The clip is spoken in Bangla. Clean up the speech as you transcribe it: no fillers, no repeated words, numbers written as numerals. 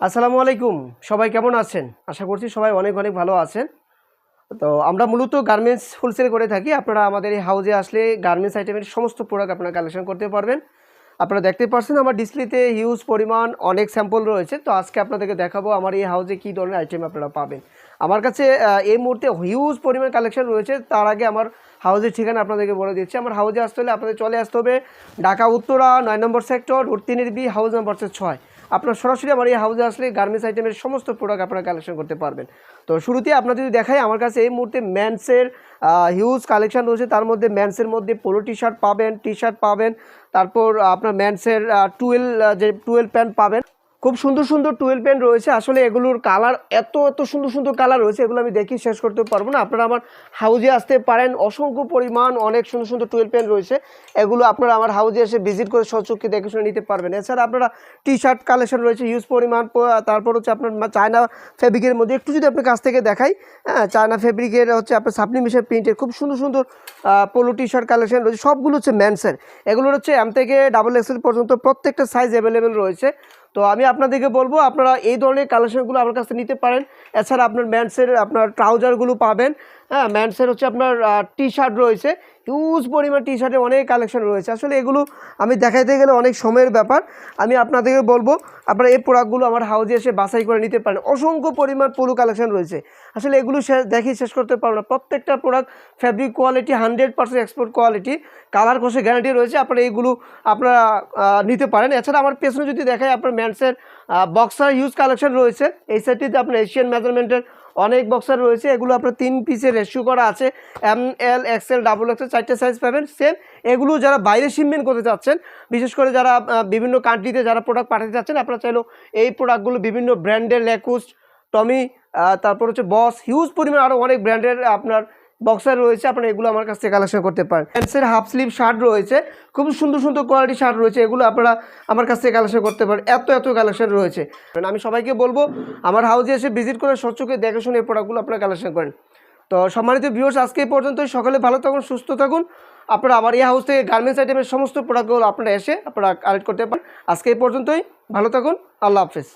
আসসালামু আলাইকুম। সবাই কেমন আছেন? আশা করছি সবাই অনেক অনেক ভালো আছেন। তো আমরা মূলত গার্মেন্টস হোলসেল করে থাকি। আপনারা আমাদের এই হাউজে আসলে গার্মেন্টস আইটেমের সমস্ত প্রোডাক্ট আপনারা কালেকশন করতে পারবেন। আপনারা দেখতে পাচ্ছেন আমার ডিসপ্লেতে হিউজ পরিমাণ অনেক স্যাম্পল রয়েছে। তো আজকে আপনাদেরকে দেখাবো আমার এই হাউজে কী ধরনের আইটেম আপনারা পাবেন। আমার কাছে এই মুহূর্তে হিউজ পরিমাণ কালেকশন রয়েছে। তার আগে আমার হাউজের ঠিকানা আপনাদেরকে বলে দিচ্ছি। আমার হাউজে আসতে হলে আপনাদের চলে আসতে হবে ঢাকা উত্তরা ৯ নম্বর সেক্টর রোড ৩-বি হাউস নাম্বার ৬। আপনার সরাসরি আমার এই হাউজে আসলে গার্মেন্টস আইটেমের সমস্ত প্রোডাক্ট আপনারা কালেকশন করতে পারবেন। তো শুরুতে আপনার যদি দেখাই আমার কাছে এই মুহূর্তে ম্যানসের হিউজ কালেকশন রয়েছে। তার মধ্যে ম্যানসের মধ্যে পোলো টি শার্ট পাবেন, তারপর আপনার ম্যানসের টুয়েল প্যান্ট পাবেন। খুব সুন্দর সুন্দর টুয়েল প্যান্ট রয়েছে। আসলে এগুলোর কালার এত সুন্দর সুন্দর কালার রয়েছে, এগুলো আমি দেখি শেষ করতে পারবো না। আপনারা আমার হাউজে আসতে পারেন, অসংখ্য পরিমাণ অনেক সুন্দর সুন্দর টুয়েল প্যান্ট রয়েছে। এগুলো আপনারা আমার হাউজে এসে ভিজিট করে সচক্ষে দেখে শুনে নিতে পারবেন। এছাড়া আপনারা টি শার্ট কালেকশন রয়েছে হিউজ পরিমাণ। তারপর হচ্ছে আপনার চায়না ফেব্রিকের মধ্যে একটু যদি আপনার কাছ থেকে দেখাই, হ্যাঁ, চায়না ফেব্রিকের হচ্ছে আপনার সাবলিমেশন প্রিন্টের খুব সুন্দর সুন্দর পোলো টি শার্ট কালেকশন রয়েছে। সবগুলো হচ্ছে ম্যানসের। এগুলোর হচ্ছে এম থেকে XXL পর্যন্ত প্রত্যেকটা সাইজ অ্যাভেলেবেল রয়েছে। তো আমি আপনাদেরকে বলবো আপনারা এই ধরনের কালেকশনগুলো আমার কাছে নিতে পারেন। এছাড়া আপনার ম্যানসের আপনার ট্রাউজারগুলো পাবেন। হ্যাঁ, ম্যানসের হচ্ছে আপনার টি শার্ট রয়েছে, হিউজ পরিমাণ টি শার্টের অনেক কালেকশন রয়েছে। আসলে এগুলো আমি দেখাইতে গেলে অনেক সময়ের ব্যাপার। আমি আপনাদেরকে বলবো আপনারা এই প্রোডাক্টগুলো আমার হাউজে এসে বাছাই করে নিতে পারেন। অসংখ্য পরিমাণ পোলো কালেকশন রয়েছে। আসলে এগুলো দেখি শেষ করতে পারবো না। প্রত্যেকটা product fabric quality 100% export quality, colour কোর্সে গ্যারান্টি রয়েছে। আপনারা এইগুলো আপনারা নিতে পারেন। এছাড়া আমার পেছনে যদি দেখায় আপনার ম্যানসের বক্সার হিউজ কালেকশন রয়েছে। এই সেটটিতে আপনার এশিয়ান মেজারমেন্টের অনেক বক্সার রয়েছে। এগুলো আপনার 3 পিসের রেশিও করা আছে। ML XL XXL 4টে সাইজ পাবেন সেম। এগুলো যারা বাইরে শিপমেন্ট করতে চাচ্ছেন, বিশেষ করে যারা বিভিন্ন কান্ট্রিতে যারা প্রোডাক্ট পাঠাতে চাচ্ছেন, আপনারা চাইলেও এই প্রোডাক্টগুলো বিভিন্ন ব্র্যান্ডের লেকুস্ট, টমি, তারপর হচ্ছে বস, হিউজ পরিমাণ আরও অনেক ব্র্যান্ডের আপনার বক্সার রয়েছে। আপনারা এগুলো আমার কাছ থেকে কালেকশন করতে পারেন। প্যান্টসের হাফ স্লিভ শার্ট রয়েছে, খুব সুন্দর সুন্দর কোয়ালিটি শার্ট রয়েছে। এগুলো আপনারা আমার কাছ থেকে কালেকশন করতে পারেন। এত কালেকশন রয়েছে। আমি সবাইকে বলবো আমার হাউজে এসে ভিজিট করে সচক্ষে দেখে শুনে এই প্রোডাক্টগুলো আপনারা কালেকশন করেন। তো সম্মানিত ভিউয়ার্স, আজকে এই পর্যন্তই। সকলে ভালো থাকুন, সুস্থ থাকুন। আপনারা আমার এই হাউস থেকে গার্মেন্টস আইটেমের সমস্ত প্রোডাক্টগুলো আপনারা এসে আপনারা কালেক্ট করতে পারেন। আজকে এই পর্যন্তই, ভালো থাকুন, আল্লাহ হাফেজ।